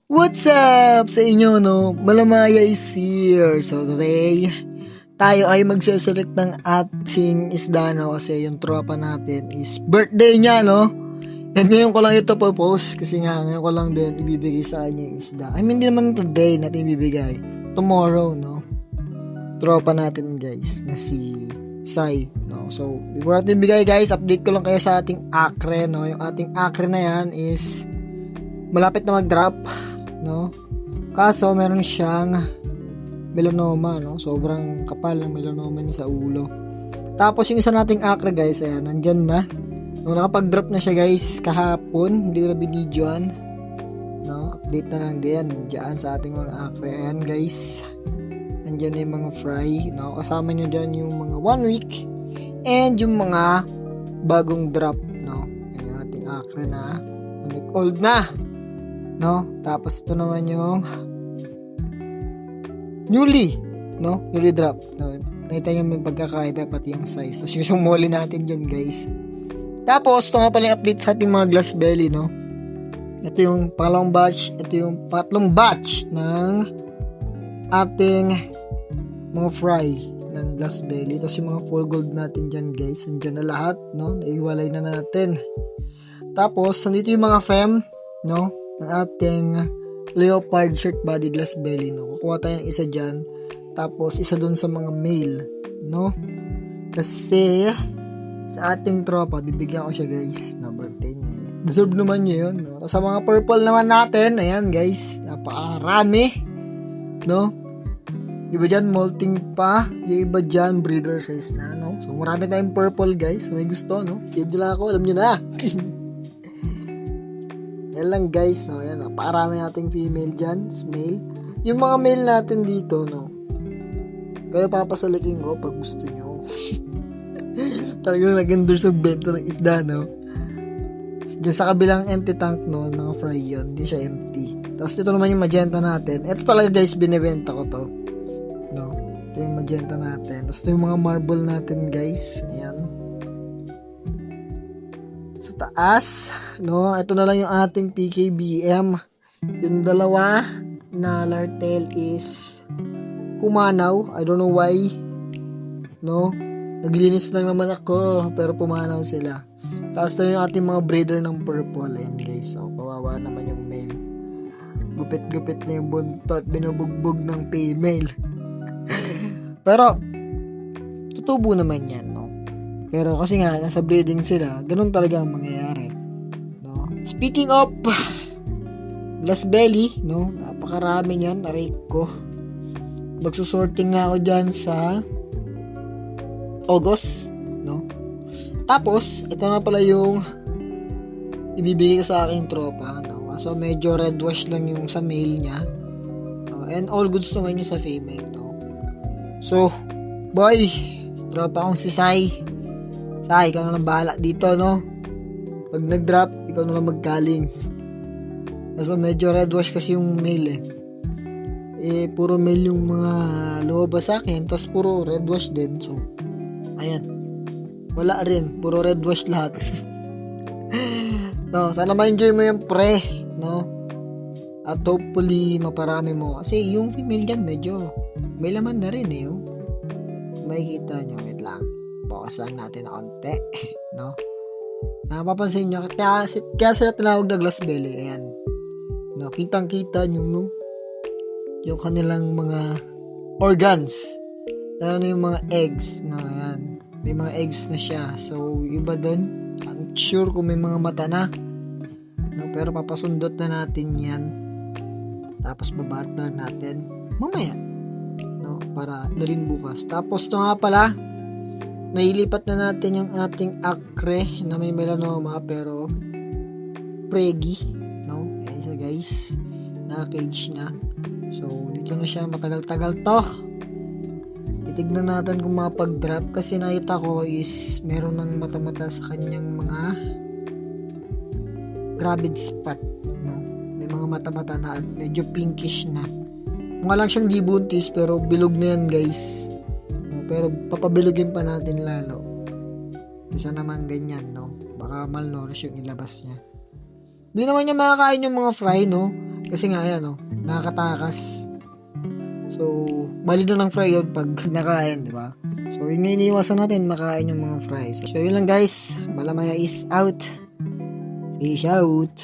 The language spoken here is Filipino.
What's up sa inyo, no? Malamaya is here. So today, tayo ay magseselect ng ating isda, no? Kasi yung tropa natin is birthday niya, no? And ngayon ko lang ito po-post kasi nga ngayon ko lang din ibibigay sa kanya yung isda. I mean, hindi naman today natin ibibigay. Tomorrow, no? Tropa natin, guys, na si Sai, no? So, before natin ibigay, guys, update ko lang kayo sa ating acre, no? Yung ating acre na yan is malapit na mag-drop, no? Kaso meron siyang melanoma, no? Sobrang kapal ng melanoma niya sa ulo. Tapos yung isa nating acre, guys, ayan, nandyan na. Nung nakapag-drop na siya, guys, kahapon, hindi ko na binidyoan, no? Update na lang din dyan sa ating mga acre. Ayan, guys, nandyan na yung mga fry, no? Kasama niya dyan yung mga 1 week and yung mga bagong drop, no? Ayan yung ating acre na old na, no? Tapos ito naman yung newly drop, no? Nakita nyo may pagkakaiba pati yung size. Tapos yung sumuli natin dyan, guys. Tapos ito nga pala yung update sa ating mga glass belly, no? Ito yung pangalawang batch, ito yung patlong batch ng ating mga fry ng glass belly. Tapos yung mga full gold natin dyan, guys, nandyan na lahat, no? Naiwalay na natin. Tapos nandito yung mga fem, no? Ng ating leopard shirt body glass belly, no? Kukuha tayo ng isa dyan, tapos isa dun sa mga male, no? Kasi sa ating tropa, bibigyan ko siya, guys, na birthday niya. Deserve naman niya yun, no? Sa mga purple naman natin, ayan, guys, napakarami, no? Iba dyan, molting pa. Yung iba dyan, breeder size na, no? So, marami tayong purple, guys. May gusto, no? Give nila ako, alam nyo na. Yan lang, guys, no? Yan, napakarami nating female dyan, male. Yung mga male natin dito, no? Kaya papasalikin ko pag gusto nyo. Talagang nag-endure sa benta ng isda, no? Diyan sa kabilang empty tank, no? Mga fry yun. Hindi siya empty. Tapos ito naman yung magenta natin. Ito talaga, guys, binibenta ko to. No? Ito yung magenta natin. Tapos ito yung mga marble natin, guys. Ayan. Sa taas, no? Ito na lang yung ating PKBM. Yung dalawa na lartail is pumanaw. I don't know why. No? Naglinis lang naman ako, pero pumanaw sila. Tapos ito yung ating mga breeder ng purple. Ayan, guys. So, kawawa naman yung male. Gupit-gupit na yung buntot. Binubugbog ng female. Pero, tutubo naman yan, no? Pero kasi nga, nasa breeding sila, ganun talaga ang mangyayari, no? Speaking of glass belly, no? Napakarami niyan, aray ko. Magsusorting nga ako dyan sa August, no? Tapos, ito na pala yung ibibigay ko sa aking tropa, no? So, medyo red wash lang yung sa male niya, no? And all goods naman yung sa female, no? So, boy, tropa kong si Sai. Sai, ikaw na lang bahala dito, no? Pag nag-drop, ikaw na lang maggaling. So, medyo red wash kasi yung male, puro male yung mga lumabas sa akin, tapos puro red wash din. So, ayan. Wala rin, puro red wash lahat. No, sana ma-enjoy mo yung pre, no? At hopefully, maparami mo. Kasi yung female yan, medyo may laman na rin, oh. Makikita nyo, wait lang. Focus lang natin na konti, no? Napapansin nyo, kaya sila tinawag na glass belly, ayan. No, kitang-kita nyo, no? Yung kanilang mga organs. Lalo na yung mga eggs, no? Ayan. May mga eggs na siya. So, iba doon. I'm sure kung may mga mata na. No? Pero papasundot na natin yan. Tapos babatler natin mamaya, no? Para dalhin bukas. Tapos ito nga pala, nailipat na natin yung ating acre na may melanoma pero pregi, no? Ayan siya, guys. Naka-cage na. So, dito na siya matagal-tagal to. Itignan natin kung mapag-drop kasi nakita ko is meron ng mata-mata sa kanyang mga gravid spot, no? May mga mata-mata na at medyo pinkish na. Mukha lang siyang di buntis pero bilog na yan, guys, no? Pero papabilogin pa natin lalo. Isa naman ganyan, no? Baka malnourished yung ilabas niya. Hindi naman niya makakain yung mga fry, no? Kasi nga, ayan, oh, nakakatakas. So, bali na lang fry yun pag nakain, di ba? So, yun nga iniiwasan natin, makain yung mga fries. So, yun lang guys. Malamaya is out. Fish out.